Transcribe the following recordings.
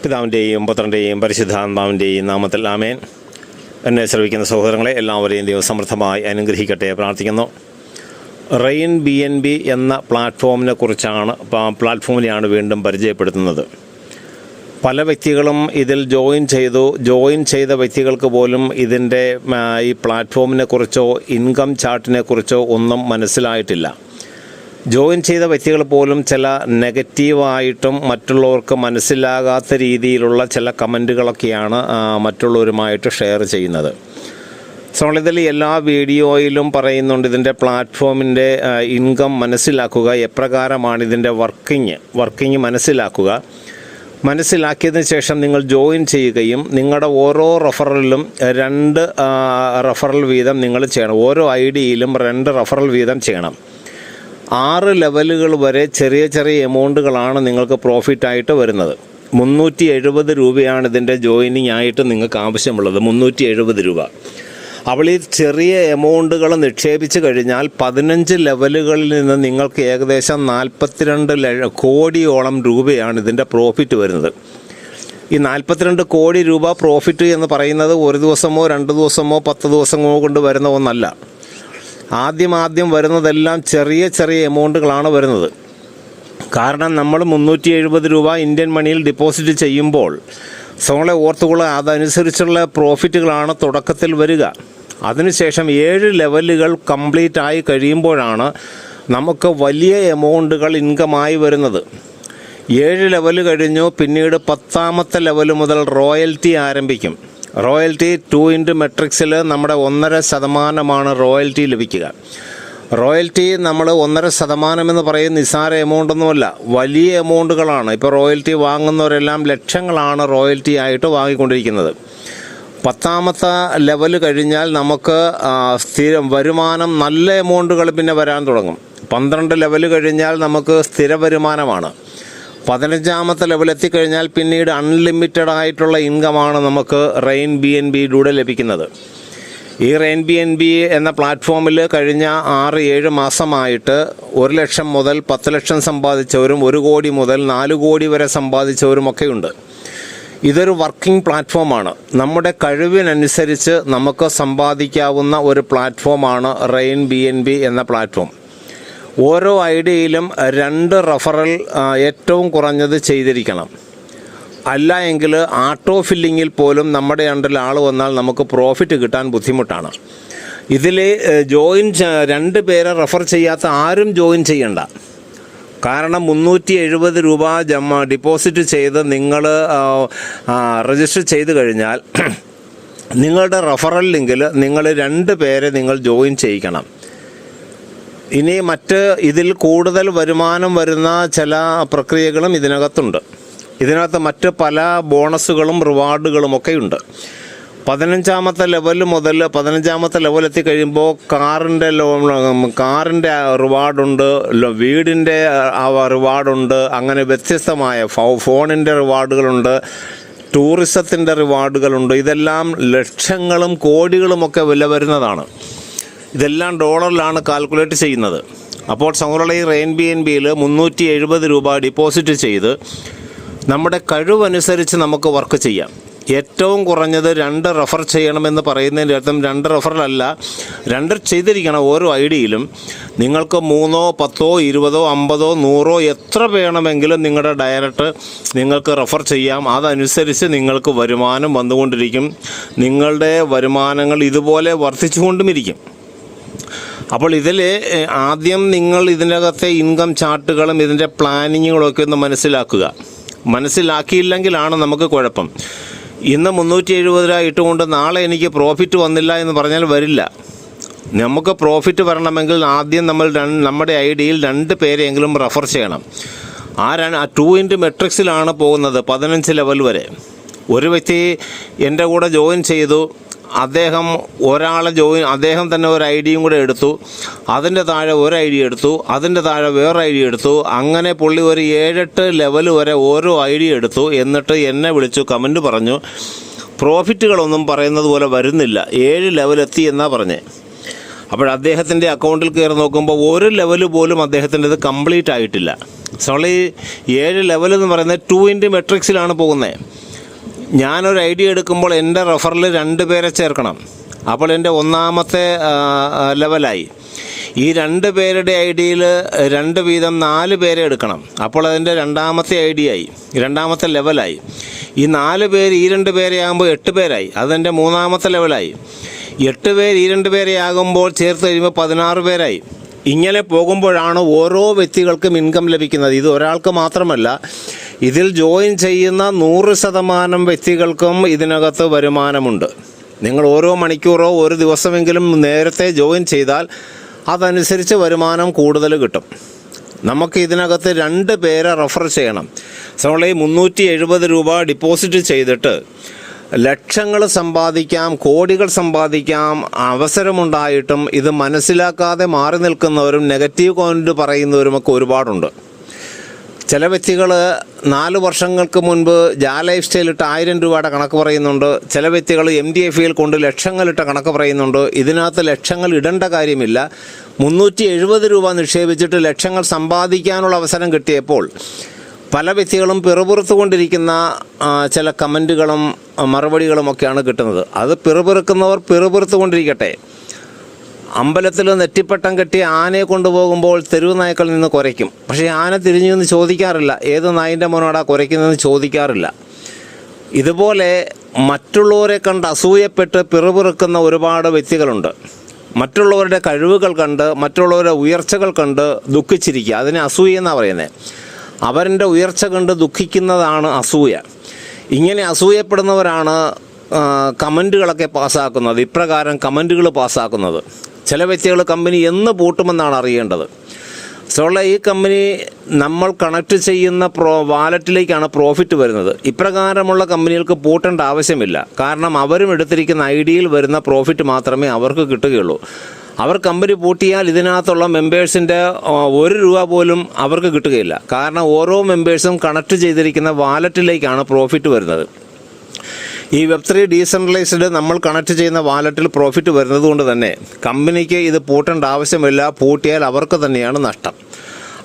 പിതാവിൻ്റെയും പുത്രൻ്റെയും പരിശുദ്ധാത്മാവിൻ്റെയും നാമത്തിൽ ആമേൻ. എന്നെ ശ്രവിക്കുന്ന സഹോദരങ്ങളെ എല്ലാവരെയും ദൈവം സമൃദ്ധമായി അനുഗ്രഹിക്കട്ടെ പ്രാർത്ഥിക്കുന്നു. റെയിൻ BNB എന്ന പ്ലാറ്റ്ഫോമിനെയാണ് വീണ്ടും പരിചയപ്പെടുത്തുന്നത്. പല വ്യക്തികളും ഇതിൽ ജോയിൻ ചെയ്ത വ്യക്തികൾക്ക് പോലും ഇതിൻ്റെ ഈ പ്ലാറ്റ്ഫോമിനെക്കുറിച്ചോ ഇൻകം ചാർട്ടിനെക്കുറിച്ചോ ഒന്നും മനസ്സിലായിട്ടില്ല. ജോയിൻ ചെയ്ത വ്യക്തികൾ പോലും ചില നെഗറ്റീവായിട്ടും മറ്റുള്ളവർക്ക് മനസ്സിലാകാത്ത രീതിയിലുള്ള ചില കമൻറ്റുകളൊക്കെയാണ് മറ്റുള്ളവരുമായിട്ട് ഷെയർ ചെയ്യുന്നത്. ഇതിൽ എല്ലാ വീഡിയോയിലും പറയുന്നുണ്ട് ഇതിൻ്റെ പ്ലാറ്റ്ഫോമിൻ്റെ ഇൻകം മനസ്സിലാക്കുക, എപ്രകാരമാണ് ഇതിൻ്റെ വർക്കിംഗ് മനസ്സിലാക്കിയതിന് ശേഷം നിങ്ങൾ ജോയിൻ ചെയ്യുകയും നിങ്ങളുടെ ഓരോ റെഫറലിലും 2 റെഫറൽ വീതം നിങ്ങൾ ചെയ്യണം. ഓരോ ഐഡിയിലും 2 റെഫറൽ വീതം ചെയ്യണം. 6 ലെവലുകൾ വരെ ചെറിയ എമൗണ്ടുകളാണ് നിങ്ങൾക്ക് പ്രോഫിറ്റായിട്ട് വരുന്നത്. 370 രൂപയാണ് ഇതിൻ്റെ ജോയിനിങ് ആയിട്ട് നിങ്ങൾക്ക് ആവശ്യമുള്ളത്. 370 രൂപ. അപ്പോൾ ഈ ചെറിയ എമൗണ്ടുകൾ നിക്ഷേപിച്ച് കഴിഞ്ഞാൽ 15 ലെവലുകളിൽ നിന്ന് നിങ്ങൾക്ക് ഏകദേശം 42 കോടിയോളം രൂപയാണ് ഇതിൻ്റെ പ്രോഫിറ്റ് വരുന്നത്. ഈ 42 കോടി രൂപ പ്രോഫിറ്റ് എന്ന് പറയുന്നത് ഒരു ദിവസമോ 2 ദിവസമോ 10 ദിവസമോ കൊണ്ട് വരുന്ന ഒന്നല്ല. ആദ്യം വരുന്നതെല്ലാം ചെറിയ എമൗണ്ടുകളാണ് വരുന്നത്. കാരണം നമ്മൾ 370 രൂപ ഇന്ത്യൻ മണിയിൽ ഡിപ്പോസിറ്റ് ചെയ്യുമ്പോൾ നമ്മളെ ഓർത്തുകൊള്ളുക, അതനുസരിച്ചുള്ള പ്രോഫിറ്റുകളാണ് തുടക്കത്തിൽ വരിക. അതിനുശേഷം 7 ലെവലുകൾ കംപ്ലീറ്റ് ആയി കഴിയുമ്പോഴാണ് നമുക്ക് വലിയ എമൗണ്ടുകൾ ഇൻകമായി വരുന്നത്. 7 ലെവൽ കഴിഞ്ഞു, പിന്നീട് 10ാമത്തെ ലെവൽ മുതൽ റോയൽറ്റി ആരംഭിക്കും. റോയൽറ്റി 2 മെട്രിക്സിൽ നമ്മുടെ 1.5% റോയൽറ്റി ലഭിക്കുക. റോയൽറ്റി നമ്മൾ 1.5% എന്ന് പറയുന്ന നിസ്സാര എമൗണ്ടൊന്നുമല്ല, വലിയ എമൗണ്ടുകളാണ്. ഇപ്പോൾ റോയൽറ്റി വാങ്ങുന്നവരെല്ലാം ലക്ഷങ്ങളാണ് റോയൽറ്റി ആയിട്ട് വാങ്ങിക്കൊണ്ടിരിക്കുന്നത്. 10ാമത്തെ ലെവൽ കഴിഞ്ഞാൽ നമുക്ക് സ്ഥിരം വരുമാനം, നല്ല എമൗണ്ടുകൾ പിന്നെ വരാൻ തുടങ്ങും. 12 ലെവൽ കഴിഞ്ഞാൽ നമുക്ക് സ്ഥിര വരുമാനമാണ്. 15ാമത്തെ ലെവൽ എത്തിക്കഴിഞ്ഞാൽ പിന്നീട് അൺലിമിറ്റഡ് ആയിട്ടുള്ള ഇൻകമാണ് നമുക്ക് റെയിൻ BNBയിലൂടെ ലഭിക്കുന്നത്. ഈ റെയിൻ BNB എന്ന പ്ലാറ്റ്ഫോമിൽ കഴിഞ്ഞ 6-7 മാസമായിട്ട് 1 ലക്ഷം മുതൽ 10 ലക്ഷം സമ്പാദിച്ചവരും 1 കോടി മുതൽ 4 കോടി വരെ സമ്പാദിച്ചവരുമൊക്കെയുണ്ട്. ഇതൊരു വർക്കിംഗ് പ്ലാറ്റ്ഫോമാണ്. നമ്മുടെ കഴിവിനനുസരിച്ച് നമുക്ക് സമ്പാദിക്കാവുന്ന ഒരു പ്ലാറ്റ്ഫോമാണ് റെയിൻ BNB എന്ന പ്ലാറ്റ്ഫോം. ഓരോ ഐഡിയയിലും 2 റെഫറൽ ഏറ്റവും കുറഞ്ഞത് ചെയ്തിരിക്കണം. അല്ല എങ്കിൽ ആട്ടോ ഫില്ലിങ്ങിൽ പോലും നമ്മുടെ അണ്ടറിൽ ആൾ വന്നാൽ നമുക്ക് പ്രോഫിറ്റ് കിട്ടാൻ ബുദ്ധിമുട്ടാണ്. ഇതിൽ 2 പേരെ റെഫർ ചെയ്യാത്ത ആരും ജോയിൻ ചെയ്യണ്ട. കാരണം 370 രൂപ ഡിപ്പോസിറ്റ് ചെയ്ത് നിങ്ങൾ രജിസ്റ്റർ ചെയ്ത് കഴിഞ്ഞാൽ നിങ്ങളുടെ റെഫറൽ ലിങ്കിൽ നിങ്ങൾ 2 പേരെ നിങ്ങൾ ജോയിൻ ചെയ്യിക്കണം. ഇനി ഇതിൽ കൂടുതൽ വരുമാനം വരുന്ന ചില പ്രക്രിയകളും ഇതിനകത്തുണ്ട്. ഇതിനകത്ത് മറ്റ് പല ബോണസുകളും റിവാർഡുകളുമൊക്കെ ഉണ്ട്. 15ാമത്തെ ലെവൽ മുതൽ 15ാമത്തെ ലെവൽ എത്തിക്കഴിയുമ്പോൾ കാറിൻ്റെ റിവാർഡുണ്ട്, വീടിൻ്റെ റിവാർഡുണ്ട്, അങ്ങനെ വ്യത്യസ്തമായ ഫോണിൻ്റെ റിവാർഡുകളുണ്ട്, ടൂറിസത്തിൻ്റെ റിവാർഡുകളുണ്ട്. ഇതെല്ലാം ലക്ഷങ്ങളും കോടികളുമൊക്കെ വില വരുന്നതാണ്. ഇതെല്ലാം ഡോളറിലാണ് കാൽക്കുലേറ്റ് ചെയ്യുന്നത്. അപ്പോൾ സൗറുള്ള ഈ റെയിൻ BNBയിൽ 370 രൂപ ഡിപ്പോസിറ്റ് ചെയ്ത് നമ്മുടെ കഴിവനുസരിച്ച് നമുക്ക് വർക്ക് ചെയ്യാം. ഏറ്റവും കുറഞ്ഞത് 2 റെഫർ ചെയ്യണമെന്ന് പറയുന്നതിൻ്റെ അർത്ഥം 2 റെഫറലല്ല, 2 ചെയ്തിരിക്കണം. ഓരോ ഐഡിയയിലും നിങ്ങൾക്ക് 3, 10, 20, 50, 100 എത്ര വേണമെങ്കിലും നിങ്ങളുടെ ഡയറക്റ്റ് നിങ്ങൾക്ക് റെഫർ ചെയ്യാം. അതനുസരിച്ച് നിങ്ങൾക്ക് വരുമാനം വന്നുകൊണ്ടിരിക്കും. നിങ്ങളുടെ വരുമാനങ്ങൾ ഇതുപോലെ വർദ്ധിച്ചുകൊണ്ടുമിരിക്കും. അപ്പോൾ ഇതിൽ ആദ്യം നിങ്ങൾ ഇതിനകത്തെ ഇൻകം ചാർട്ടുകളും ഇതിൻ്റെ പ്ലാനിങ്ങുകളൊക്കെ ഒന്ന് മനസ്സിലാക്കിയില്ലെങ്കിലാണ് നമുക്ക് കുഴപ്പം. ഇന്ന് 370 രൂപ ഇട്ടുകൊണ്ട് നാളെ എനിക്ക് പ്രോഫിറ്റ് വന്നില്ല എന്ന് പറഞ്ഞാൽ വരില്ല. നമുക്ക് പ്രോഫിറ്റ് വരണമെങ്കിൽ ആദ്യം നമ്മൾ നമ്മുടെ ഐഡിയയിൽ 2 പേരെയെങ്കിലും റെഫർ ചെയ്യണം. ആ 2 മെട്രിക്സിലാണ് പോകുന്നത് 15 ലെവൽ വരെ. ഒരു വ്യക്തി എൻ്റെ കൂടെ ജോയിൻ ചെയ്തു, അദ്ദേഹം തന്നെ ഒരു ഐഡിയും കൂടെ എടുത്തു, അതിൻ്റെ താഴെ ഒരു ഐഡി എടുത്തു, അതിൻ്റെ താഴെ വേറെ ഐഡി എടുത്തു. അങ്ങനെ പുള്ളി ഒരു 7-8 ലെവൽ വരെ ഓരോ ഐഡി എടുത്തു. എന്നിട്ട് എന്നെ വിളിച്ചു കമൻറ്റ് പറഞ്ഞു, പ്രോഫിറ്റുകളൊന്നും പറയുന്നത് പോലെ വരുന്നില്ല, 7 ലെവലെത്തി എന്നാണ് പറഞ്ഞത്. അപ്പോൾ അദ്ദേഹത്തിൻ്റെ അക്കൗണ്ടിൽ കയറി നോക്കുമ്പോൾ ഒരു ലെവൽ പോലും അദ്ദേഹത്തിൻ്റെത് കംപ്ലീറ്റ് ആയിട്ടില്ല. സോളി 7 ലെവൽ എന്ന് പറയുന്നത് 2 മെട്രിക്സിലാണ് പോകുന്നത്. ഞാനൊരു ഐഡിയ എടുക്കുമ്പോൾ എൻ്റെ റെഫറിൽ 2 പേരെ ചേർക്കണം. അപ്പോൾ എൻ്റെ ഒന്നാമത്തെ ലെവലായി. ഈ 2 പേരുടെ ഐഡിയയിൽ 2 വീതം 4 പേരെ എടുക്കണം. അപ്പോൾ അതിൻ്റെ രണ്ടാമത്തെ ഐഡിയ ആയി, രണ്ടാമത്തെ ലെവലായി. ഈ 4 പേര് ഈ 2 പേരെ ആകുമ്പോൾ 8 പേരായി. അതെൻ്റെ മൂന്നാമത്തെ ലെവലായി. 8 പേര് ഈ 2 പേരെ ആകുമ്പോൾ ചേർത്ത് കഴിയുമ്പോൾ 16 പേരായി. ഇങ്ങനെ പോകുമ്പോഴാണ് ഓരോ വ്യക്തികൾക്കും ഇൻകം ലഭിക്കുന്നത്. ഇത് ഒരാൾക്ക് മാത്രമല്ല, ഇതിൽ ജോയിൻ ചെയ്യുന്ന 100% വ്യക്തികൾക്കും ഇതിനകത്ത് വരുമാനമുണ്ട്. നിങ്ങൾ ഓരോ മണിക്കൂറോ ഒരു ദിവസമെങ്കിലും നേരത്തെ ജോയിൻ ചെയ്താൽ അതനുസരിച്ച് വരുമാനം കൂടുതൽ കിട്ടും. നമുക്ക് ഇതിനകത്ത് 2 പേരെ റെഫർ ചെയ്യണം. സോളി 370 രൂപ ഡിപ്പോസിറ്റ് ചെയ്തിട്ട് ലക്ഷങ്ങൾ സമ്പാദിക്കാം, കോടികൾ സമ്പാദിക്കാം അവസരമുണ്ടായിട്ടും ഇത് മനസ്സിലാക്കാതെ മാറി നിൽക്കുന്നവരും നെഗറ്റീവ് കമൻറ്റ് പറയുന്നവരുമൊക്കെ ഒരുപാടുണ്ട്. ചില വ്യക്തികൾ 4 വർഷങ്ങൾക്ക് മുൻപ് ലൈഫ് സ്റ്റൈൽ ഇട്ട് 1000 രൂപയുടെ കണക്ക് പറയുന്നുണ്ട്. ചില വ്യക്തികൾ MDFയിൽ കൊണ്ട് ലക്ഷങ്ങളിട്ട കണക്ക് പറയുന്നുണ്ട്. ഇതിനകത്ത് ലക്ഷങ്ങൾ ഇടേണ്ട കാര്യമില്ല. 370 രൂപ നിക്ഷേപിച്ചിട്ട് ലക്ഷങ്ങൾ സമ്പാദിക്കാനുള്ള അവസരം കിട്ടിയപ്പോൾ പല വ്യക്തികളും പിറുപിറുത്തുകൊണ്ടിരിക്കുന്ന ചില കമൻറ്റുകളും മറുപടികളുമൊക്കെയാണ് കിട്ടുന്നത്. അത് പിറുപിറുക്കുന്നവർ പിറുപിറുത്തുകൊണ്ടിരിക്കട്ടെ. അമ്പലത്തിൽ നെറ്റിപ്പട്ടം കെട്ടി ആനയെ കൊണ്ടുപോകുമ്പോൾ തെരുവ് നായ്ക്കളിൽ നിന്ന് കുരയ്ക്കും. പക്ഷേ ആന തിരിഞ്ഞു നിന്ന് ചോദിക്കാറില്ല ഏത് നായിൻ്റെ മോനോടാ കുരയ്ക്കുന്നതെന്ന് ചോദിക്കാറില്ല. ഇതുപോലെ മറ്റുള്ളവരെ കണ്ട് അസൂയപ്പെട്ട് പിറുപിറുക്കുന്ന ഒരുപാട് വ്യക്തികളുണ്ട്. മറ്റുള്ളവരുടെ കഴിവുകൾ കണ്ട്, മറ്റുള്ളവരുടെ ഉയർച്ചകൾ കണ്ട് ദുഃഖിച്ചിരിക്കുക. അതിനെ അസൂയ എന്നാണ് പറയുന്നത്. അവരുടെ ഉയർച്ച കണ്ട് ദുഃഖിക്കുന്നതാണ് അസൂയ. ഇങ്ങനെ അസൂയപ്പെടുന്നവരാണ് കമൻറ്റുകളൊക്കെ പാസ്സാക്കുന്നത്. ഇപ്രകാരം കമൻറ്റുകൾ പാസ്സാക്കുന്നത്. ചില വ്യക്തികൾ കമ്പനി എന്ന് പൂട്ടുമെന്നാണ് അറിയേണ്ടത്. സോള ഈ കമ്പനി നമ്മൾ കണക്ട് ചെയ്യുന്ന വാലറ്റിലേക്കാണ് പ്രോഫിറ്റ് വരുന്നത്. ഇപ്രകാരമുള്ള കമ്പനികൾക്ക് പൂട്ടേണ്ട ആവശ്യമില്ല. കാരണം അവരും എടുത്തിരിക്കുന്ന ഐഡിയയിൽ വരുന്ന പ്രോഫിറ്റ് മാത്രമേ അവർക്ക് കിട്ടുകയുള്ളൂ. അവർ കമ്പനി പൂട്ടിയാൽ ഇതിനകത്തുള്ള മെമ്പേഴ്സിൻ്റെ 1 രൂപ പോലും അവർക്ക് കിട്ടുകയില്ല. കാരണം ഓരോ മെമ്പേഴ്സും കണക്ട് ചെയ്തിരിക്കുന്ന വാലറ്റിലേക്കാണ് പ്രോഫിറ്റ് വരുന്നത്. ഈ Web3 ഡീസെൻട്രലൈസ്ഡ് നമ്മൾ കണക്ട് ചെയ്യുന്ന വാലറ്റിൽ പ്രോഫിറ്റ് വരുന്നത് കൊണ്ട് തന്നെ കമ്പനിക്ക് ഇത് പൂട്ടേണ്ട ആവശ്യമില്ല. പൂട്ടിയാൽ അവർക്ക് തന്നെയാണ് നഷ്ടം.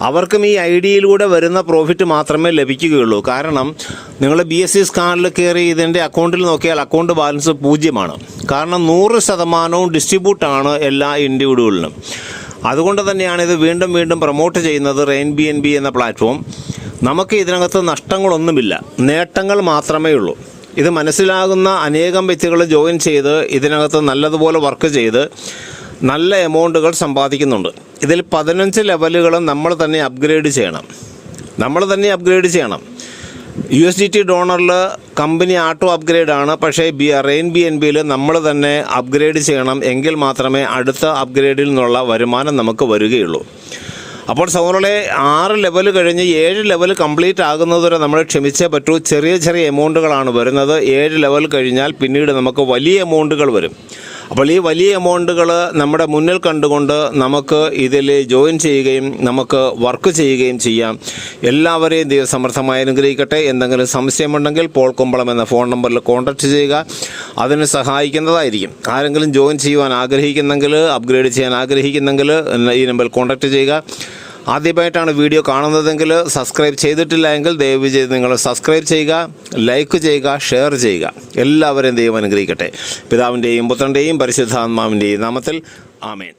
അവർക്കും ഈ ഐഡിയയിലൂടെ വരുന്ന പ്രോഫിറ്റ് മാത്രമേ ലഭിക്കുകയുള്ളൂ. കാരണം നിങ്ങൾ BSE സ്കാനിൽ കയറി ഇതിൻ്റെ അക്കൗണ്ടിൽ നോക്കിയാൽ അക്കൗണ്ട് ബാലൻസ് 0ആണ്. കാരണം 100% ഡിസ്ട്രിബ്യൂട്ടാണ് എല്ലാ ഇൻഡിവിജ്വലിനും. അതുകൊണ്ട് തന്നെയാണ് ഇത് വീണ്ടും വീണ്ടും പ്രൊമോട്ട് ചെയ്യുന്നത് RainBNB എന്ന പ്ലാറ്റ്ഫോം. നമുക്ക് ഇതിനകത്ത് നഷ്ടങ്ങളൊന്നുമില്ല, നേട്ടങ്ങൾ മാത്രമേ ഉള്ളൂ. ഇത് മനസ്സിലാകുന്ന അനേകം വ്യക്തികൾ ജോയിൻ ചെയ്ത് ഇതിനകത്ത് നല്ലതുപോലെ വർക്ക് ചെയ്ത് നല്ല എമൗണ്ടുകൾ സമ്പാദിക്കുന്നുണ്ട്. ഇതിൽ 15 ലെവലുകളും നമ്മൾ തന്നെ അപ്ഗ്രേഡ് ചെയ്യണം. USDT ഡോണറിൽ കമ്പനി ആട്ടോ അപ്ഗ്രേഡാണ്. പക്ഷേ RainBNBയിൽ നമ്മൾ തന്നെ അപ്ഗ്രേഡ് ചെയ്യണം. എങ്കിൽ മാത്രമേ അടുത്ത അപ്ഗ്രേഡിൽ നിന്നുള്ള വരുമാനം നമുക്ക് വരികയുള്ളൂ. അപ്പോൾ സൗറളെ 6 ലെവൽ കഴിഞ്ഞ് 7 ലെവൽ കംപ്ലീറ്റ് ആകുന്നതുവരെ നമ്മൾ ക്ഷമിച്ചേ പറ്റൂ. ചെറിയ ചെറിയ എമൗണ്ടുകളാണ് വരുന്നത്. 7 ലെവൽ കഴിഞ്ഞാൽ പിന്നീട് നമുക്ക് വലിയ എമൗണ്ടുകൾ വരും. അപ്പോൾ ഈ വലിയ എമൗണ്ടുകൾ നമ്മുടെ മുന്നിൽ കണ്ടുകൊണ്ട് നമുക്ക് ഇതിൽ ജോയിൻ ചെയ്യുകയും നമുക്ക് വർക്ക് ചെയ്യുകയും ചെയ്യാം. എല്ലാവരെയും ദൈവം സമർത്ഥമായി അനുഗ്രഹിക്കട്ടെ. എന്തെങ്കിലും സംശയമുണ്ടെങ്കിൽ പോൾ കുമ്പളം എന്ന ഫോൺ നമ്പറിൽ കോൺടാക്റ്റ് ചെയ്യുക. അതിന് സഹായിക്കുന്നതായിരിക്കും. ആരെങ്കിലും ജോയിൻ ചെയ്യുവാൻ ആഗ്രഹിക്കുന്നെങ്കിൽ, അപ്ഗ്രേഡ് ചെയ്യാൻ ആഗ്രഹിക്കുന്നെങ്കിൽ ഈ നമ്പറിൽ കോൺടാക്റ്റ് ചെയ്യുക. ആദ്യമായിട്ടാണ് വീഡിയോ കാണുന്നതെങ്കിൽ സബ്സ്ക്രൈബ് ചെയ്തിട്ടില്ല എങ്കിൽ ദയവ് ചെയ്ത് നിങ്ങൾ സബ്സ്ക്രൈബ് ചെയ്യുക, ലൈക്ക് ചെയ്യുക, ഷെയർ ചെയ്യുക. എല്ലാവരെയും ദൈവം അനുഗ്രഹിക്കട്ടെ. പിതാവിൻ്റെയും പുത്രൻ്റെയും പരിശുദ്ധാത്മാവിൻ്റെയും നാമത്തിൽ ആമേൻ.